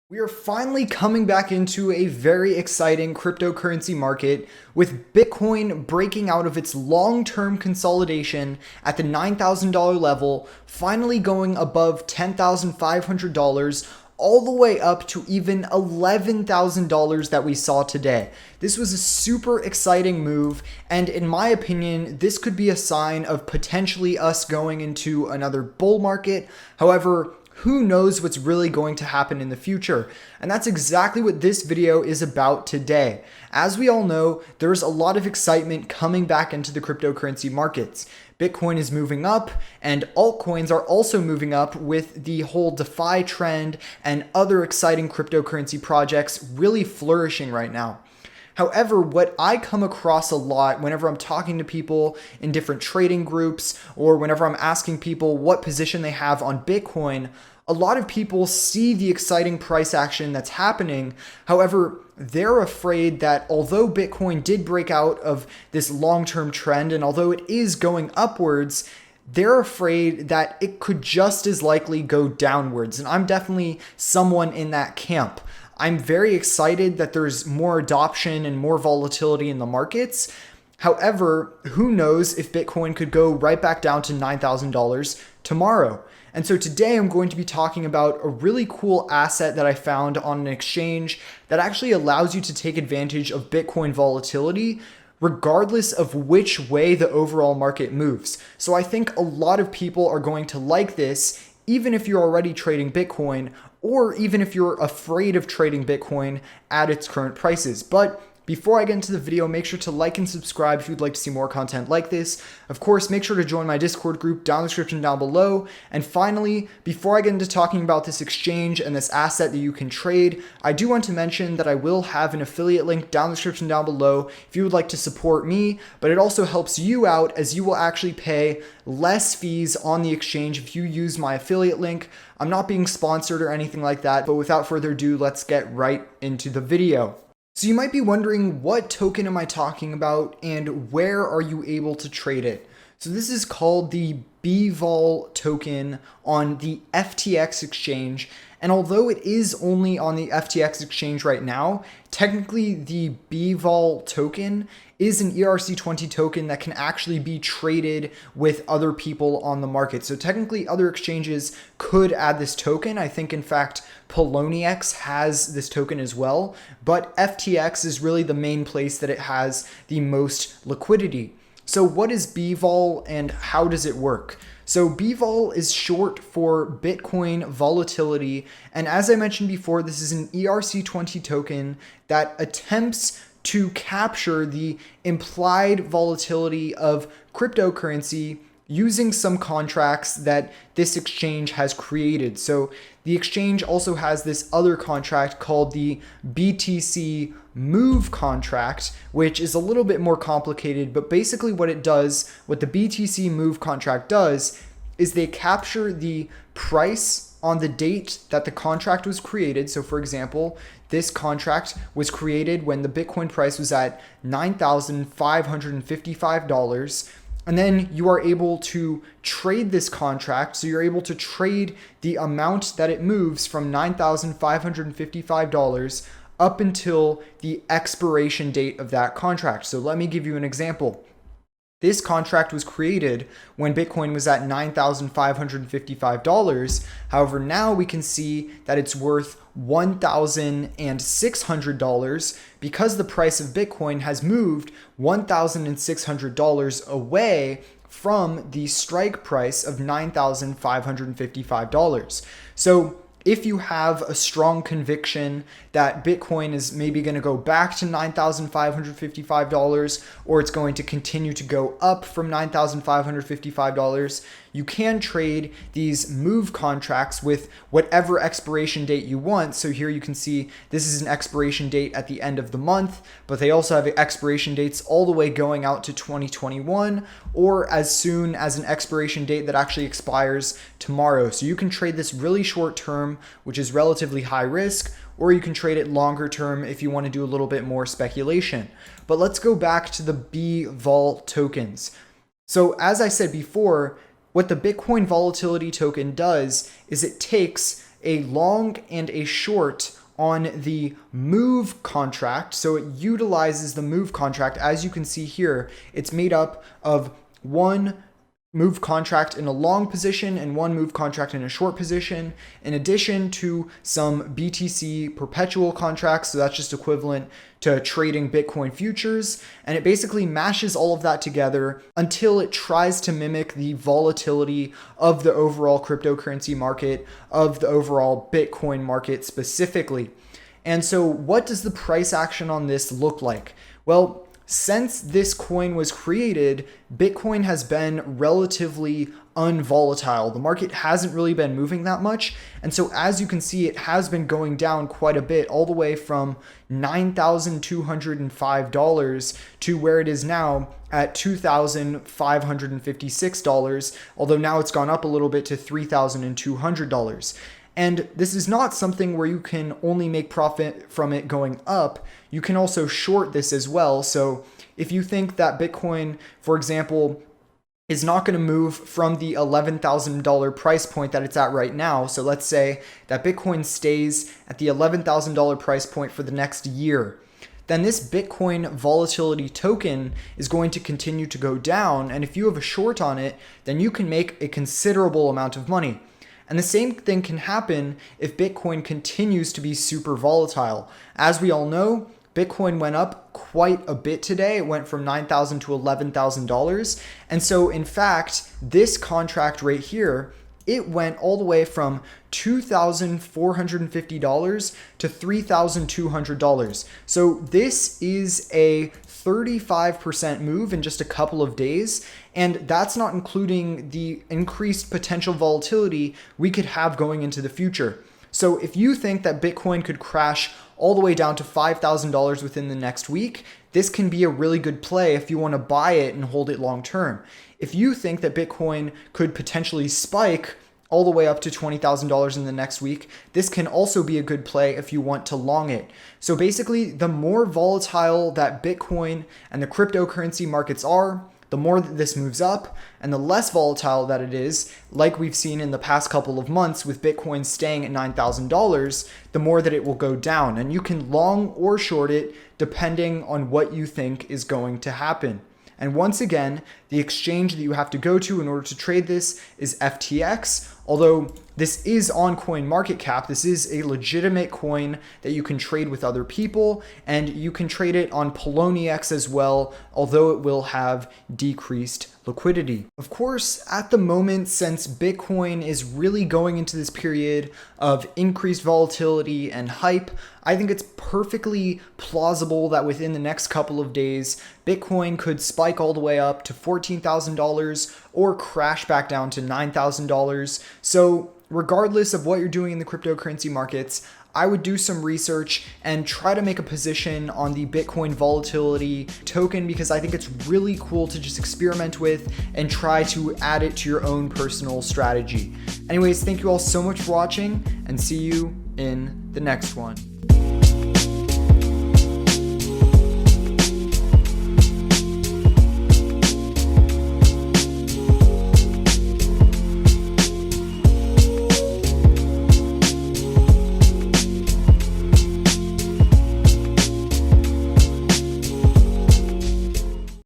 We are finally coming back into a very exciting cryptocurrency market with Bitcoin breaking out of its long-term consolidation at the $9,000 level, finally going above $10,500 all the way up to even $11,000 that we saw today. This was a super exciting move, and in my opinion, this could be a sign of potentially us going into another bull market. However, who knows what's really going to happen in the future? And that's exactly what this video is about today. As we all know, there's a lot of excitement coming back into the cryptocurrency markets. Bitcoin is moving up, and altcoins are also moving up with the whole DeFi trend and other exciting cryptocurrency projects really flourishing right now. However, what I come across a lot whenever I'm talking to people in different trading groups or whenever I'm asking people what position they have on Bitcoin, a lot of people see the exciting price action that's happening. However, they're afraid that although Bitcoin did break out of this long-term trend and although it is going upwards, they're afraid that it could just as likely go downwards. And I'm definitely someone in that camp. I'm very excited that there's more adoption and more volatility in the markets. However, who knows if Bitcoin could go right back down to $9,000 tomorrow. And so today I'm going to be talking about a really cool asset that I found on an exchange that actually allows you to take advantage of Bitcoin volatility regardless of which way the overall market moves. So I think a lot of people are going to like this, even if you're already trading Bitcoin, or even if you're afraid of trading Bitcoin at its current prices. But before I get into the video, make sure to like and subscribe if you'd like to see more content like this. Of course, make sure to join my Discord group down in the description down below. And finally, before I get into talking about this exchange and this asset that you can trade, I do want to mention that I will have an affiliate link down in the description down below if you would like to support me, but it also helps you out as you will actually pay less fees on the exchange if you use my affiliate link. I'm not being sponsored or anything like that, but without further ado, let's get right into the video. So you might be wondering, what token am I talking about and where are you able to trade it? So this is called the BVOL token on the FTX exchange. And although it is only on the FTX exchange right now, technically the BVOL token is an ERC20 token that can actually be traded with other people on the market. So technically other exchanges could add this token. I think in fact Poloniex has this token as well, but FTX is really the main place that it has the most liquidity. So what is BVOL and how does it work? So BVOL is short for Bitcoin Volatility, and as I mentioned before, this is an ERC20 token that attempts to capture the implied volatility of cryptocurrency using some contracts that this exchange has created. So the exchange also has this other contract called the BTC Move contract, which is a little bit more complicated, but basically what it does, what the BTC Move contract does, is they capture the price on the date that the contract was created. So for example, this contract was created when the Bitcoin price was at $9,555. And then you are able to trade this contract. So you're able to trade the amount that it moves from $9,555 up until the expiration date of that contract. So let me give you an example. This contract was created when Bitcoin was at $9,555. However, now we can see that it's worth $1,600 because the price of Bitcoin has moved $1,600 away from the strike price of $9,555. So if you have a strong conviction that Bitcoin is maybe going to go back to $9,555 or it's going to continue to go up from $9,555, you can trade these move contracts with whatever expiration date you want. So here you can see this is an expiration date at the end of the month, but they also have expiration dates all the way going out to 2021 or as soon as an expiration date that actually expires tomorrow. So you can trade this really short term, which is relatively high risk, or you can trade it longer term if you want to do a little bit more speculation. But let's go back to the BVOL tokens. So as I said before, what the Bitcoin Volatility token does is it takes a long and a short on the move contract. So it utilizes the move contract. As you can see here, it's made up of one move contract in a long position and one move contract in a short position, in addition to some BTC perpetual contracts. So that's just equivalent to trading Bitcoin futures. And it basically mashes all of that together until it tries to mimic the volatility of the overall cryptocurrency market, of the overall Bitcoin market specifically. And so what does the price action on this look like? Well, since this coin was created, Bitcoin has been relatively unvolatile. The market hasn't really been moving that much. And so as you can see, it has been going down quite a bit, all the way from $9,205 to where it is now at $2,556, although now it's gone up a little bit to $3,200. And this is not something where you can only make profit from it going up. You can also short this as well. So if you think that Bitcoin, for example, is not going to move from the $11,000 price point that it's at right now. So let's say that Bitcoin stays at the $11,000 price point for the next year. Then this Bitcoin volatility token is going to continue to go down. And if you have a short on it, then you can make a considerable amount of money. And the same thing can happen if Bitcoin continues to be super volatile. As we all know, Bitcoin went up quite a bit today. It went from $9,000 to $11,000. And so in fact, this contract right here, it went all the way from $2,450 to $3,200. So this is a 35% move in just a couple of days. And that's not including the increased potential volatility we could have going into the future. So if you think that Bitcoin could crash all the way down to $5,000 within the next week, this can be a really good play if you want to buy it and hold it long term. If you think that Bitcoin could potentially spike all the way up to $20,000 in the next week, this can also be a good play if you want to long it. So basically, the more volatile that Bitcoin and the cryptocurrency markets are, the more that this moves up, and the less volatile that it is, like we've seen in the past couple of months with Bitcoin staying at $9,000, the more that it will go down. And you can long or short it depending on what you think is going to happen. And once again, the exchange that you have to go to in order to trade this is FTX. Although this is on CoinMarketCap, this is a legitimate coin that you can trade with other people, and you can trade it on Poloniex as well, although it will have decreased liquidity. Of course, at the moment, since Bitcoin is really going into this period of increased volatility and hype, I think it's perfectly plausible that within the next couple of days, Bitcoin could spike all the way up to $14,000 or crash back down to $9,000. So regardless of what you're doing in the cryptocurrency markets, I would do some research and try to make a position on the Bitcoin volatility token, because I think it's really cool to just experiment with and try to add it to your own personal strategy. Anyways, thank you all so much for watching, and see you in the next one.